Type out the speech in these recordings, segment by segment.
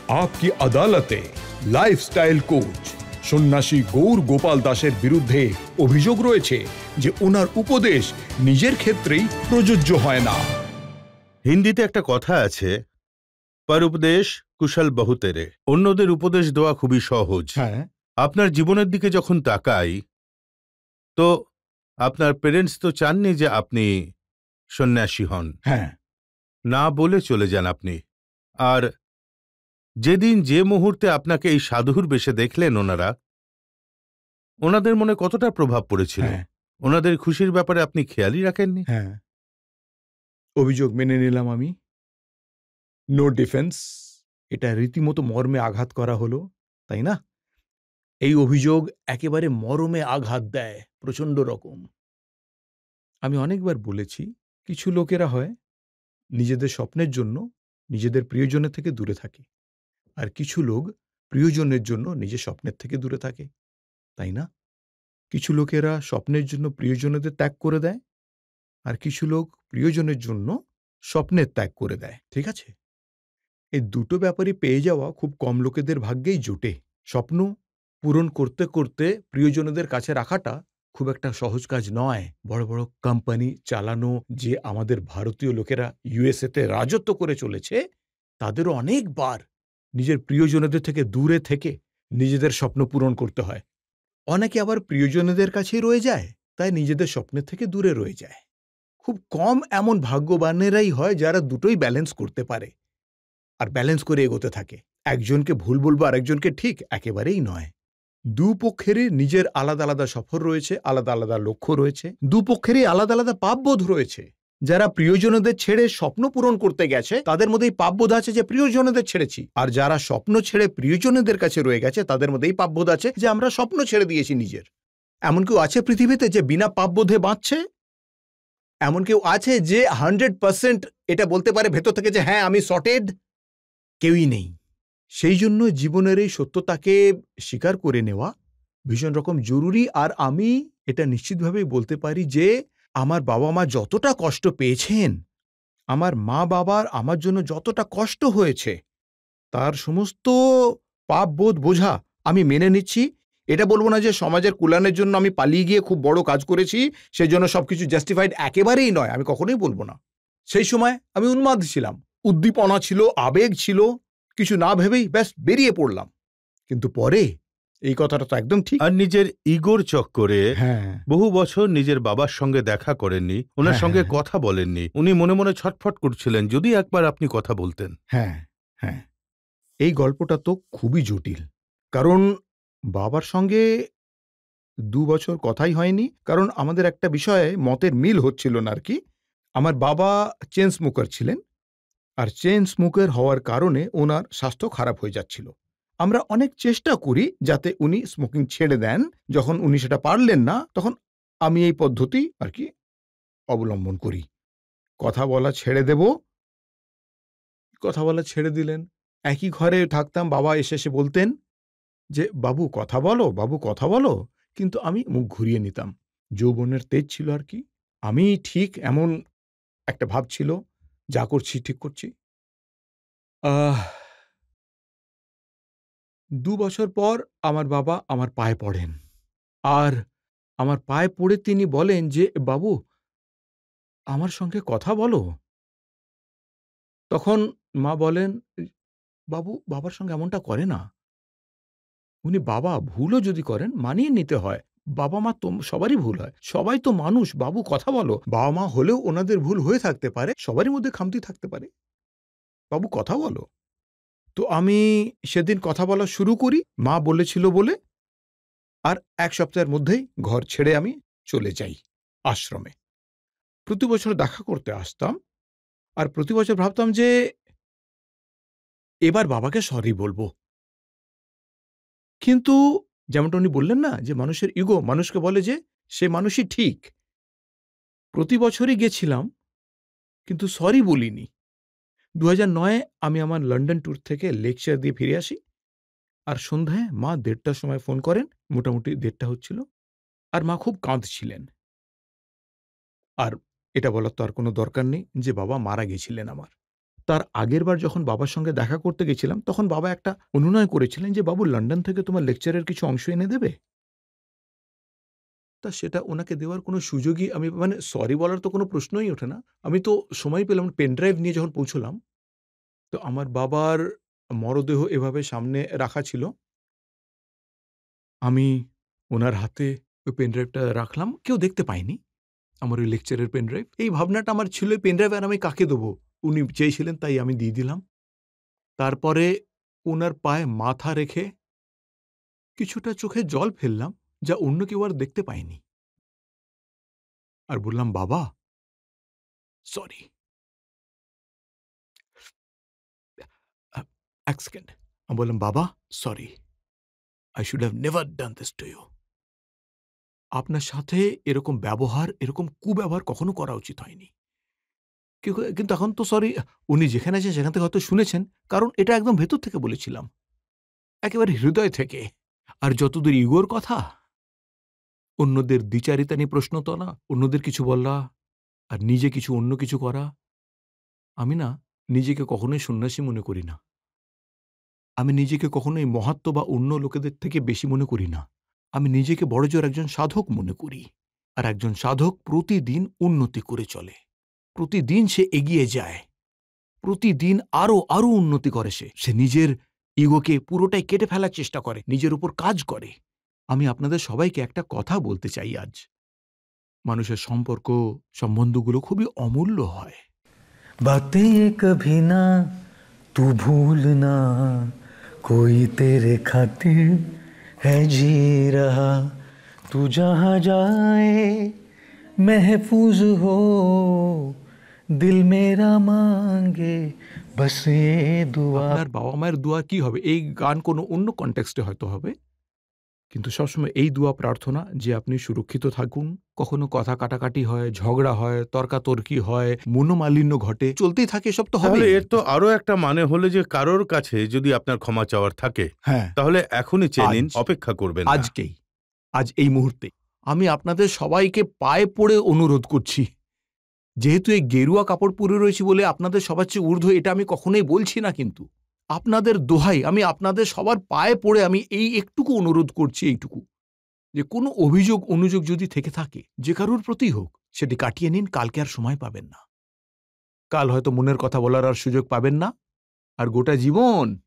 आपकी আদালতে lifestyle coach সন্ন্যাসী গৌর গোপাল দাসের বিরুদ্ধে অভিযোগ রয়েছে যে ওনার উপদেশ নিজের ক্ষেত্রেই প্রযোজ্য হয় না। হিন্দিতে একটা কথা আছে, পর উপদেশ কুশল বহুতেরে। অন্যদের উপদেশ দেওয়া খুবই সহজ। হ্যাঁ, আপনার জীবনের দিকে যখন তাকাই তো আপনার পেরেন্টস তো চাননি যে আপনি সন্ন্যাসী হন। হ্যাঁ, না বলে চলে যান আপনি। আর যেদিন যে মুহূর্তে আপনাকে এই সাধুর বেশে দেখলেন ওনাদের মনে কতটা প্রভাব পড়েছিল? হ্যাঁ, ওনাদের খুশির ব্যাপারে আপনি খেয়ালই রাখেননি? হ্যাঁ। অভিযোগ মেনে নিলাম আমি। No defence. এটা রীতিমতো মর্মে আঘাত করা হলো, তাই না? এই অভিযোগ একেবারে মরমে আঘাত দেয়, প্রচণ্ড রকম। আমি অনেকবার বলেছি, কিছু লোকেরা হয় নিজেদের স্বপ্নের জন্য নিজেদের প্রিয়জনের থেকে দূরে থাকে, আর কিছু লোক প্রিয়জনের জন্য নিজের স্বপ্নের থেকে দূরে থাকে, তাই না? কিছু লোকেরা স্বপ্নের জন্য প্রিয়জনদের ত্যাগ করে দেয়, আর কিছু লোক প্রিয়জনের জন্য স্বপ্নের ত্যাগ করে দেয়, ঠিক আছে? এই দুটো ব্যাপারই পেয়ে যাওয়া খুব কম লোকেদের ভাগ্যেই জোটে। স্বপ্ন পূরণ করতে করতে প্রিয়জনদের কাছে রাখাটা খুব একটা সহজ কাজ নয়। বড় বড় কোম্পানি চালানো যে আমাদের ভারতীয় লোকেরা ইউএসএতে রাজত্ব করে চলেছে, তাদেরও অনেকবার নিজের প্রিয়জনদের থেকে দূরে থেকে নিজেদের স্বপ্ন পূরণ করতে হয়। অনেকে আবার প্রিয়জনদের কাছেই রয়ে যায়, তাই নিজেদের স্বপ্নের থেকে দূরে রয়ে যায়। খুব কম এমন ভাগ্যবানেরাই হয় যারা দুটোই ব্যালেন্স করতে পারে আর ব্যালেন্স করে এগোতে থাকে। একজনকে ভুল বলবো আরেকজনকে ঠিক, একেবারেই নয়। দুপক্ষেরই নিজের আলাদা আলাদা সফর রয়েছে, আলাদা আলাদা লক্ষ্য রয়েছে, দুপক্ষেরই আলাদা আলাদা পাপবোধ রয়েছে। যারা প্রিয়জনদের ছেড়ে স্বপ্ন পূরণ করতে গেছে তাদের মধ্যেই পাপবোধ আছে যে প্রিয়জনদের ছেড়েছি, আর যারা স্বপ্ন ছেড়ে প্রিয়জনদের কাছে রয়ে গেছে তাদের মধ্যেই পাপবোধ আছে যে আমরা স্বপ্ন ছেড়ে দিয়েছি নিজের। এমন কেউ আছে পৃথিবীতে যে বিনা পাপবোধে বাঁচছে? এমন কেউ আছে যে 100% এটা বলতে পারে ভেতর থেকে যে হ্যাঁ আমি সর্টেড? কেউই নেই। সেই জন্য জীবনের এই সত্যতাকে স্বীকার করে নেওয়া ভীষণ রকম জরুরি। আর আমি এটা নিশ্চিতভাবেই বলতে পারি যে আমার বাবা মা যতটা কষ্ট পেয়েছেন, আমার মা বাবার আমার জন্য যতটা কষ্ট হয়েছে, তার সমস্ত পাপবোধ বোঝা আমি মেনে নিচ্ছি। এটা বলবো না যে সমাজের কল্যাণের জন্য আমি পালিয়ে গিয়ে খুব বড় কাজ করেছি, সেই জন্য সবকিছু জাস্টিফাইড, একেবারেই নয়, আমি কখনোই বলবো না। সেই সময় আমি উন্মাদ ছিলাম, উদ্দীপনা ছিল, আবেগ ছিল, কিছু না ভেবেই ব্যাস বেরিয়ে পড়লাম। কিন্তু পরে এই কথাটা তো একদম ঠিক। আর নিজের ইগোর চক্করে হ্যাঁ, বহু বছর নিজের বাবার সঙ্গে দেখা করেননি, ওনার সঙ্গে কথা বলেননি। উনি মনে মনে ছটফট করছিলেন যদি একবার আপনি কথা বলতেন। হ্যাঁ, হ্যাঁ। এই গল্পটা তো খুবই জটিল। কারণ বাবার সঙ্গে ২ বছর কথাই হয়নি। কারণ আমাদের একটা বিষয়ে মতের মিল হচ্ছিল না আরকি। আমার বাবা চেইন স্মোকার ছিলেন, আর চেইন স্মোকার হওয়ার কারণে উনার স্বাস্থ্য খারাপ হয়ে যাচ্ছিল। আমরা অনেক চেষ্টা করি যাতে উনি স্মোকিং ছেড়ে দেন। যখন উনি সেটা পারলেন না, তখন আমি এই পদ্ধতি আরকি অবলম্বন করি। কথা বলা ছেড়ে দেব, কথা বলা ছেড়ে দিলেন। একই ঘরে থাকতাম, বাবা এসে এসে বলতেন যে, "বাবু কথা বলো, বাবু কথা বলো।" কিন্তু আমি মুখ ঘুরিয়ে নিতাম। যৌবনের তেজ ছিল আরকি। আমি ঠিক এমন একটা ভাব ছিল, যা করছি ঠিক করছি। আহ ২ বছর পর আমার বাবা আমার পায়ে পড়েন। আর আমার পায়ে পড়ে তিনি বলেন যে, "বাবু, আমার সঙ্গে কথা বলো।" তখন মা বলেন, "বাবু বাবার সঙ্গে এমনটা করে না। উনি বাবা, ভুলও যদি করেন মানিয়ে নিতে হয়। বাবা-মা তো সবারই ভুল হয়। সবাই তো মানুষ, বাবু কথা বলো। বাবা-মা হলেও ওনাদের ভুল হয়ে থাকতে পারে। সবারই মধ্যে খামতি থাকতে পারে। বাবু কথা বলো।" তো আমি সেদিন কথা বলা শুরু করি, মা বলেছিল বলে। আর ১ সপ্তাহের মধ্যেই ঘর ছেড়ে আমি চলে যাই আশ্রমে। প্রতি বছর দেখা করতে আসতাম। আর প্রতি বছর ভাবতাম যে এবার বাবাকে সরি বলব। কিন্তু যেমনটা উনি বললেন না যে মানুষের ইগো মানুষকে বলে যে সে মানুষই ঠিক। প্রতি বছরই গেছিলাম, কিন্তু সরি বলিনি। ২০০৯ এ আমি আমার লন্ডন ট্যুর থেকে লেকচার দিয়ে ফিরে আসি। আর সন্ধ্যায় মা ১:৩০ টার সময় ফোন করেন, মোটামুটি ১:৩০ হচ্ছিল। আর মা খুব কাঁদছিলেন। আর এটা বলার তো আর কোনো দরকার নেই যে বাবা মারা গেছিলেন আমার। তার আগের বার যখন বাবার সঙ্গে দেখা করতে গেছিলাম, তখন বাবা একটা অনুনয় করেছিলেন যে, "বাবু, লন্ডন থেকে তোমার লেকচারের কিছু অংশ এনে দেবে?" তা সেটা ওনাকে দেওয়ার কোনো সুযোগই আমি মানে সরি বলার তো কোনো প্রশ্নই ওঠে না। আমি তো সময় পেলাম পেন ড্রাইভ নিয়ে যখন পৌঁছলাম, তো আমার বাবার মরদেহ এভাবে সামনে রাখা ছিল। আমি ওনার হাতে ওই পেন ড্রাইভটা রাখলাম। কেউ দেখতে পায়নি। আমার ওই লেকচারের পেন ড্রাইভ। এই ভাবনাটা আমার ছিল এই পেন ড্রাইভ আর আমি কাকে দেবো? উনি চেয়েছিলেন তাই আমি দিয়ে দিলাম। তারপরে উনার পায়ে মাথা রেখে কিছুটা চোখে জল ফেললাম, যা অন্য কেউ আর দেখতে পায়নি। আর বললাম, "বাবা, সরি।" ১ সেকেন্ড। আমি বললাম, "বাবা, sorry. I should have never done this to you. আপনার সাথে এরকম ব্যবহার, এরকম কুব্যবহার কখনো করা উচিত হয়নি।" কিন্তু এখন তো সরি উনি যেখানে আছেন সেখান থেকে হয়তো শুনেছেন। কারণ এটা একদম ভেতর থেকে বলেছিলাম। একেবারে হৃদয় থেকে। আর যতদূর ইগোর কথা, অন্যদের দ্বিচারিতা নিয়ে প্রশ্ন তোলা, অন্যদের কিছু বলা, আর নিজে কিছু অন্য কিছু করা। আমি না নিজেকে কখনোই সন্ন্যাসী মনে করি না। আমি নিজেকে কখনোই মহাত্ম বা অন্য লোকেদের থেকে বেশি মনে করি না। আমি নিজেকে বড়জোর একজন সাধক মনে করি। আর একজন সাধক প্রতিদিন উন্নতি করে চলে। প্রতিদিন সে এগিয়ে যায়। প্রতিদিন আরো উন্নতি করে সে। সে নিজের ইগোকে পুরোটাই কেটে ফেলার চেষ্টা করে, নিজের উপর কাজ করে। আমি আপনাদের সবাইকে একটা কথা বলতে চাই আজ। মানুষের সম্পর্ক, সম্বন্ধগুলো খুবই অমূল্য হয়। बातें कभी ना तू भूलना, कोई तेरे खातिर है जी रहा, तू जहाँ जाए महफूज हो, दिल मेरा मांगे बस ये दुआ। আপনার বাবা মায়ের দোয়া কি হবে? এই গান কোনো অন্য কনটেক্সটে হয়তো হবে। কিন্তু সবসময় এই দোয়া প্রার্থনা যে আপনি সুরক্ষিত থাকুন। কখনো কথা কাটাকাটি হয়, ঝগড়া হয়, তর্কাতর্কি হয়, মনোমালিন্য ঘটে, চলতেই থাকে, এসব তো তাহলে হবেই। এর তো আরো একটা মানে হলো যে কারোর কাছে যদি আপনার ক্ষমা চাওয়ার থাকে, হ্যাঁ, তাহলে এখনই চেয়ে নিন, আজ। অপেক্ষা করবেন না। আজকেই, আজ এই মুহূর্তে আমি আপনাদের সবাইকে পায়ে পড়ে অনুরোধ করছি। যেহেতু এই গেরুয়া কাপড় পরে রয়েছি বলে আপনাদের সবার চেয়ে ঊর্ধ্বে এটা আমি কখনোই বলছি না, কিন্তু আপনাদের দোহাই আমি আপনাদের সবার পায়ে পড়ে আমি এই একটুকু অনুরোধ করছি, এইটুকু, যে কোনো অভিযোগ অনুযোগ যদি থেকে থাকে যে কারোর প্রতি হোক, সেটি কাটিয়ে নিন। কালকে আর সময় পাবেন না। কাল হয়তো মনের কথা বলার আর সুযোগ পাবেন না। আর গোটা জীবন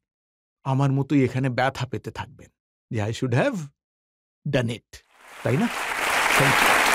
আমার মতোই এখানে ব্যথা পেতে থাকবেন যে I should have done it, তাই না? Thank you.